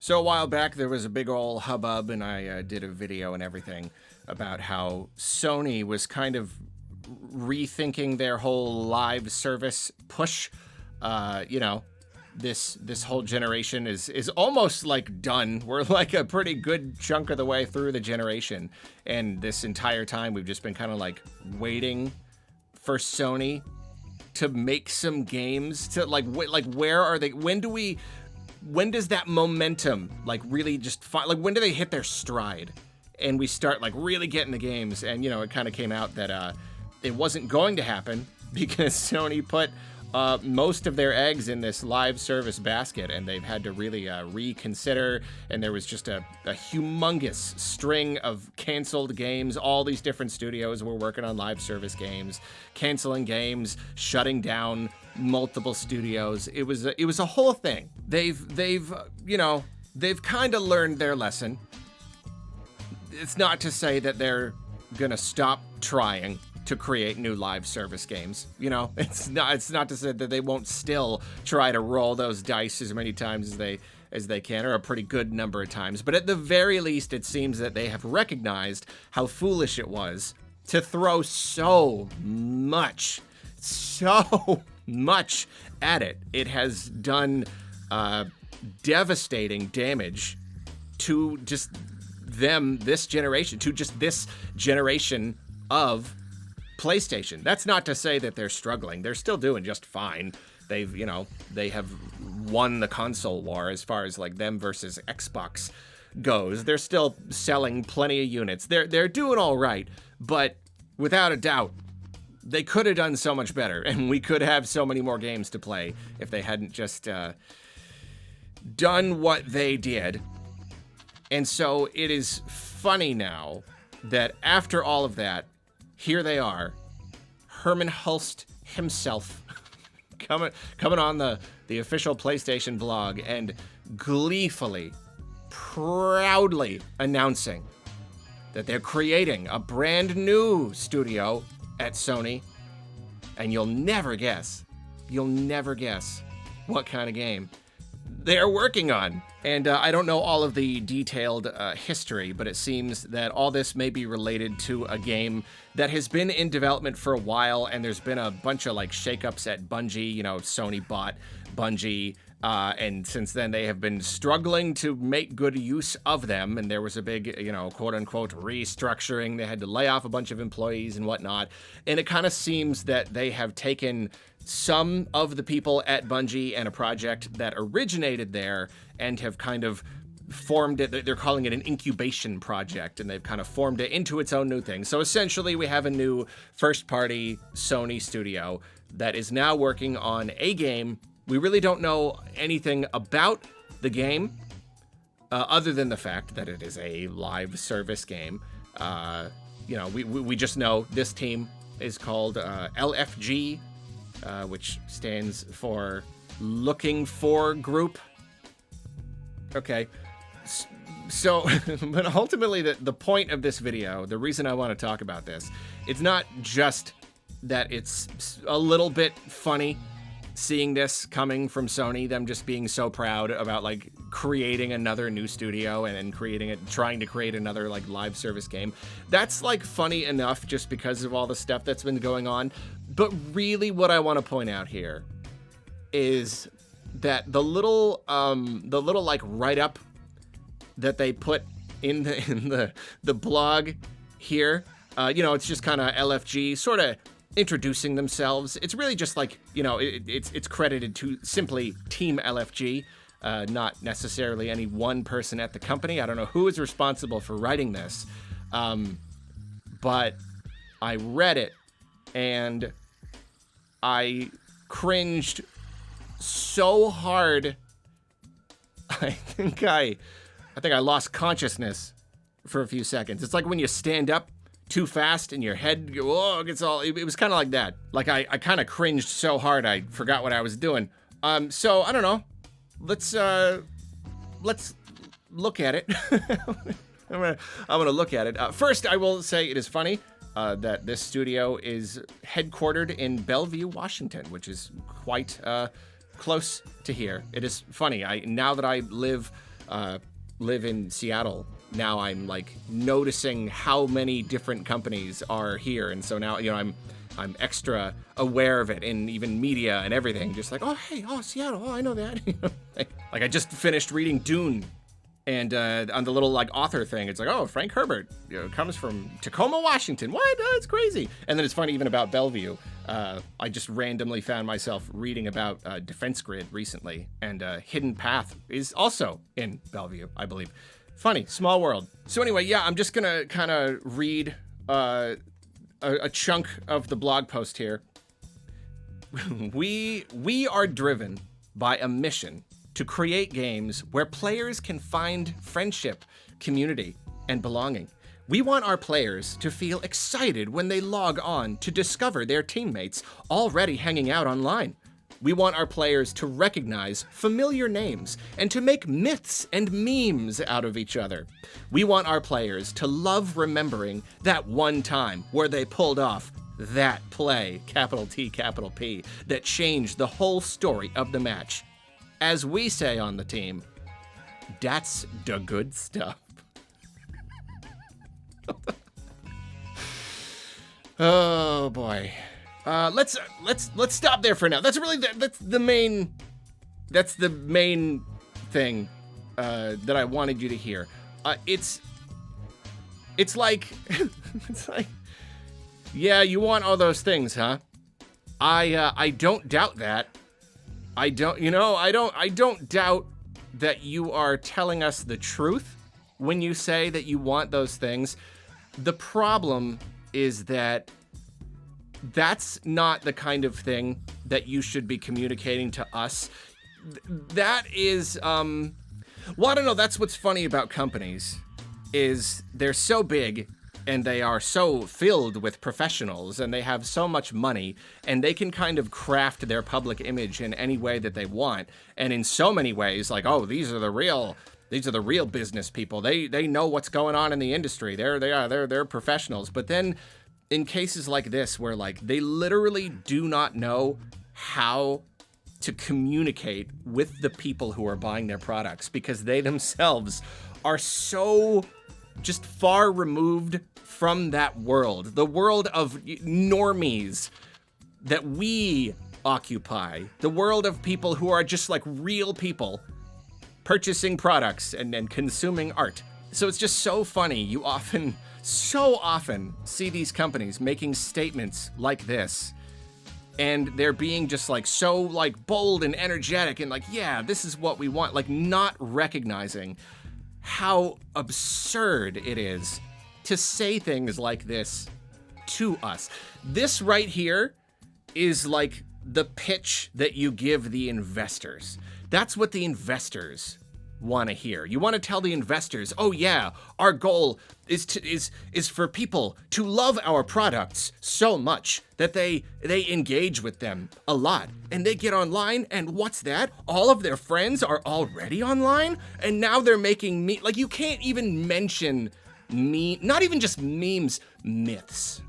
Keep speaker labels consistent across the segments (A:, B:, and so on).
A: So a while back, there was a big old hubbub, and I did a video and everything about how Sony was kind of rethinking their whole live service push. This whole generation is almost like done. We're like a pretty good chunk of the way through the generation, and this entire time we've just been kind of like waiting for Sony to make some games. To where are they? When does that momentum like really just when do they hit their stride and we start like really getting the games? And it kind of came out that it wasn't going to happen because Sony put most of their eggs in this live service basket, and they've had to really reconsider. And there was just a humongous string of canceled games. All these different studios were working on live service games, canceling games, shutting down multiple studios. It was a whole thing. They've kind of learned their lesson. It's not to say that they're gonna stop trying to create new live service games. It's not to say that they won't still try to roll those dice as many times as they can, or a pretty good number of times. But at the very least, it seems that they have recognized how foolish it was to throw so much at it. It has done devastating damage to just this generation of PlayStation. That's not to say that they're struggling. They're still doing just fine. They have won the console war as far as like them versus Xbox goes. They're still selling plenty of units. They're doing all right, but without a doubt, they could have done so much better, and we could have so many more games to play if they hadn't just done what they did. And so it is funny now that after all of that, here they are, Herman Hulst himself, coming on the official PlayStation blog and gleefully, proudly announcing that they're creating a brand new studio at Sony, and you'll never guess what kind of game they're working on. And I don't know all of the detailed history, but it seems that all this may be related to a game that has been in development for a while, and there's been a bunch of like shakeups at Bungie. Sony bought Bungie, and since then they have been struggling to make good use of them, and there was a big, quote-unquote restructuring. They had to lay off a bunch of employees and whatnot, and it kind of seems that they have taken some of the people at Bungie and a project that originated there and have kind of formed it. They're calling it an incubation project, and they've kind of formed it into its own new thing. So essentially, we have a new first-party Sony studio that is now working on a game. We really don't know anything about the game, other than the fact that it is a live service game. We just know this team is called LFG, which stands for Looking For Group. Okay. So, but ultimately, the point of this video, the reason I want to talk about this, it's not just that it's a little bit funny seeing this coming from Sony, them just being so proud about like creating another new studio and trying to create another like live service game. That's like funny enough just because of all the stuff that's been going on. But really what I want to point out here is that the little like write-up that they put in the blog here, it's just kind of LFG sort of introducing themselves. It's really just like, it's credited to simply Team LFG, not necessarily any one person at the company. I don't know who is responsible for writing this, but I read it and I cringed so hard. I think I lost consciousness for a few seconds. It's like when you stand up too fast and your head gets all. It was kind of like that. Like I kind of cringed so hard I forgot what I was doing. So I don't know. Let's look at it. I'm gonna look at it. First, I will say it is funny that this studio is headquartered in Bellevue, Washington, which is quite close to here. It is funny. Now that I live live in Seattle, now I'm like noticing how many different companies are here. And so now, I'm extra aware of it in even media and everything. Just like, oh, hey, oh, Seattle, oh, I know that. Like I just finished reading Dune. And on the little like author thing, it's like, oh, Frank Herbert comes from Tacoma, Washington. What? That's crazy. And then it's funny even about Bellevue. I just randomly found myself reading about Defense Grid recently, and Hidden Path is also in Bellevue, I believe. Funny, small world. So anyway, yeah, I'm just gonna kind of read a chunk of the blog post here. We are driven by a mission to create games where players can find friendship, community, and belonging. We want our players to feel excited when they log on to discover their teammates already hanging out online. We want our players to recognize familiar names and to make myths and memes out of each other. We want our players to love remembering that one time where they pulled off that play, capital T, capital P, that changed the whole story of the match. As we say on the team, that's the good stuff. Oh boy. Let's stop there for now. That's really that's the main thing that I wanted you to hear. It's like yeah, you want all those things, huh? I don't doubt that. I don't doubt that you are telling us the truth when you say that you want those things. The problem is that that's not the kind of thing that you should be communicating to us. That is, well, I don't know, that's what's funny about companies, is they're so big and they are so filled with professionals and they have so much money and they can kind of craft their public image in any way that they want. And in so many ways, like, oh, these are the real business people. They know what's going on in the industry. They're professionals. But then in cases like this, where like they literally do not know how to communicate with the people who are buying their products because they themselves are so just far removed from that world, the world of normies that we occupy, the world of people who are just like real people purchasing products and consuming art. So it's just so funny. You so often see these companies making statements like this, and they're being just like so like bold and energetic and like, yeah, this is what we want, like not recognizing how absurd it is to say things like this to us. This right here is like the pitch that you give the investors. That's what the investors want to hear. You want to tell the investors, oh yeah, our goal is for people to love our products so much that they engage with them a lot. And they get online, and what's that? All of their friends are already online, and now they're making like you can't even mention not even just memes, myths.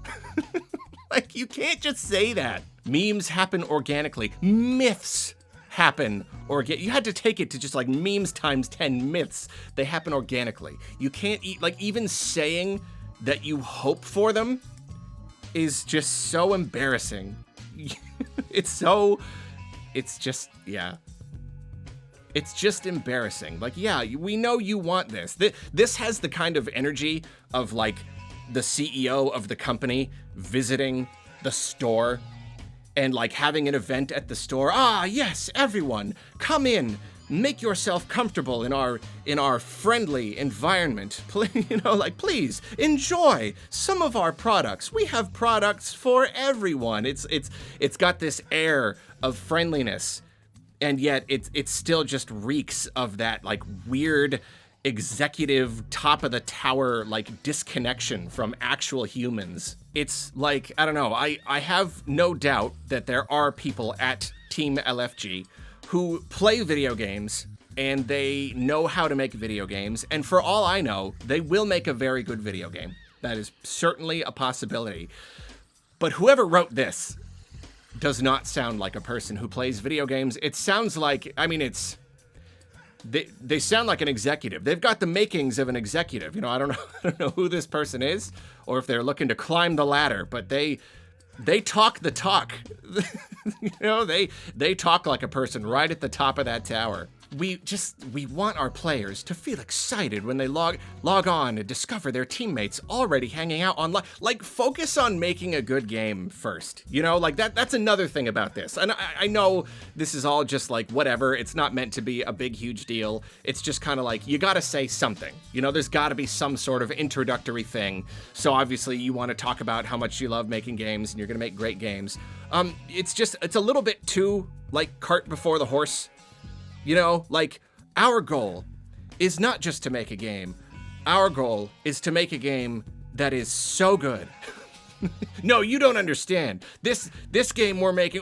A: Like you can't just say that. Memes happen organically. Myths happen you had to take it to just like memes times 10 myths. They happen organically. You can't like even saying that you hope for them is just so embarrassing. It's just embarrassing. Like, yeah, we know you want this. This has the kind of energy of like the CEO of the company visiting the store and like having an event at the store. Ah, yes, everyone, come in, make yourself comfortable in our friendly environment. Please enjoy some of our products. We have products for everyone. It's got this air of friendliness, and yet it still just reeks of that like weird executive top of the tower like disconnection from actual humans. It's like, I don't know, I have no doubt that there are people at Team LFG who play video games and they know how to make video games, and for all I know, they will make a very good video game. That is certainly a possibility. But whoever wrote this does not sound like a person who plays video games. It sounds like, I mean, they sound like an executive. They've got the makings of an executive. You know, I don't know, I don't know who this person is or if they're looking to climb the ladder, but they talk the talk. You know, they talk like a person right at the top of that tower. We want our players to feel excited when they log on and discover their teammates already hanging out online. Like, focus on making a good game first. You know, like that's another thing about this. And I know this is all just like whatever. It's not meant to be a big, huge deal. It's just kind of like, you got to say something. You know, there's got to be some sort of introductory thing. So obviously you want to talk about how much you love making games and you're going to make great games. It's a little bit too like cart before the horse. You know, like, our goal is not just to make a game. Our goal is to make a game that is so good. No, you don't understand. This game we're making,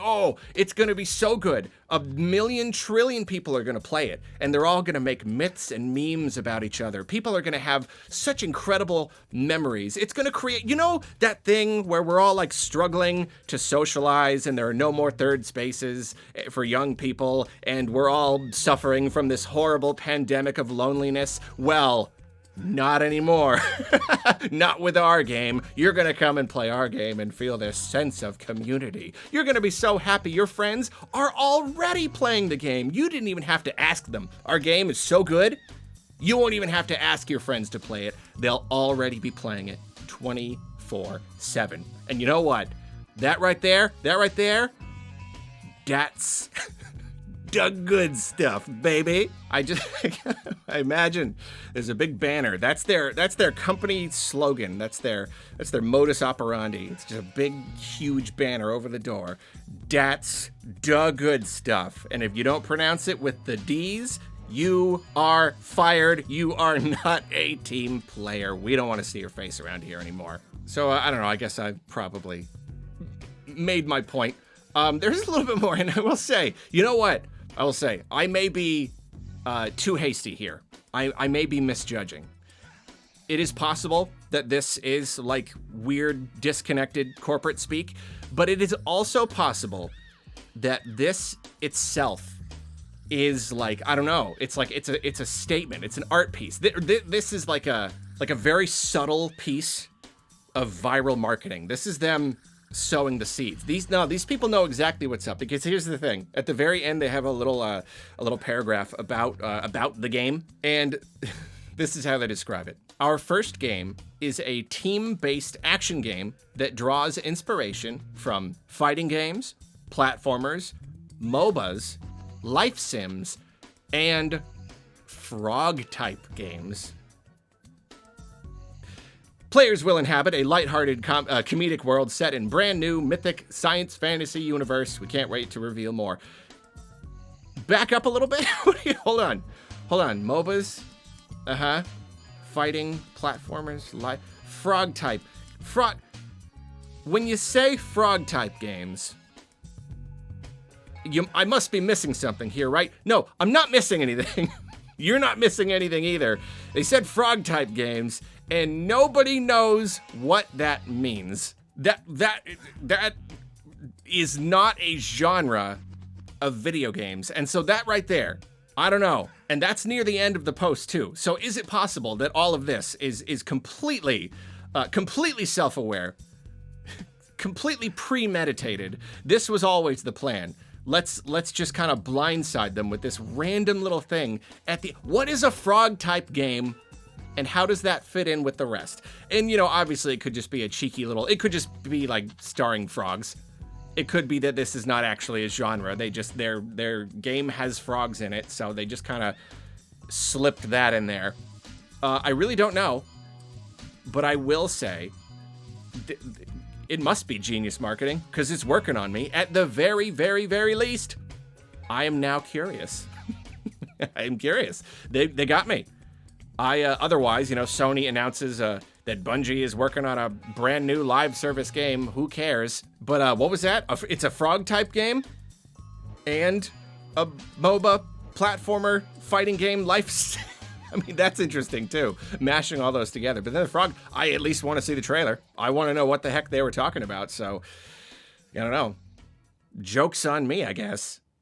A: it's gonna be so good. 1 trillion people are gonna play it, and they're all gonna make myths and memes about each other. People are gonna have such incredible memories. It's gonna create, you know, that thing where we're all like struggling to socialize and there are no more third spaces for young people, and we're all suffering from this horrible pandemic of loneliness? Well, not anymore. Not with our game. You're gonna come and play our game and feel this sense of community. You're gonna be so happy your friends are already playing the game. You didn't even have to ask them. Our game is so good, you won't even have to ask your friends to play it. They'll already be playing it 24/7. And you know what? That right there, that's the good stuff, baby. I imagine there's a big banner. That's their company slogan. That's their modus operandi. It's just a big, huge banner over the door. That's the good stuff. And if you don't pronounce it with the D's, you are fired. You are not a team player. We don't want to see your face around here anymore. So I don't know. I guess I probably made my point. There's a little bit more, and I will say, you know what? I will say, I may be too hasty here. I may be misjudging. It is possible that this is like weird, disconnected corporate speak, but it is also possible that this itself is like, I don't know, it's like, it's a statement. It's an art piece. This is like a very subtle piece of viral marketing. This is them sowing the seeds. These people know exactly what's up, because here's the thing. At the very end, they have a little paragraph about the game, and this is how they describe it. Our first game is a team-based action game that draws inspiration from fighting games, platformers, MOBAs, life sims, and frog-type games. Players will inhabit a lighthearted comedic world set in brand new mythic science fantasy universe. We can't wait to reveal more. Back up a little bit. Hold on. MOBAs. Fighting, platformers, frog type. When you say frog type games, I must be missing something here, right? No, I'm not missing anything. You're not missing anything either. They said frog type games, and nobody knows what that means. That is not a genre of video games. And so that right there, I don't know. And that's near the end of the post too. So is it possible that all of this is completely self-aware, completely premeditated? This was always the plan. Let's just kind of blindside them with this random little thing at the, what is a frog type game? And how does that fit in with the rest? And, you know, obviously it could just be a cheeky little, it could just be like starring frogs. It could be that this is not actually a genre. They just, their game has frogs in it, so they just kind of slipped that in there. I really don't know, but I will say it must be genius marketing, because it's working on me at the very, very, very least. I am now curious. I am curious. They got me. Otherwise, you know, Sony announces that Bungie is working on a brand new live service game. Who cares? But what was that? It's a frog type game and a MOBA platformer fighting game life. I mean, that's interesting too, mashing all those together. But then the frog, I at least want to see the trailer. I want to know what the heck they were talking about. So, I don't know. Joke's on me, I guess.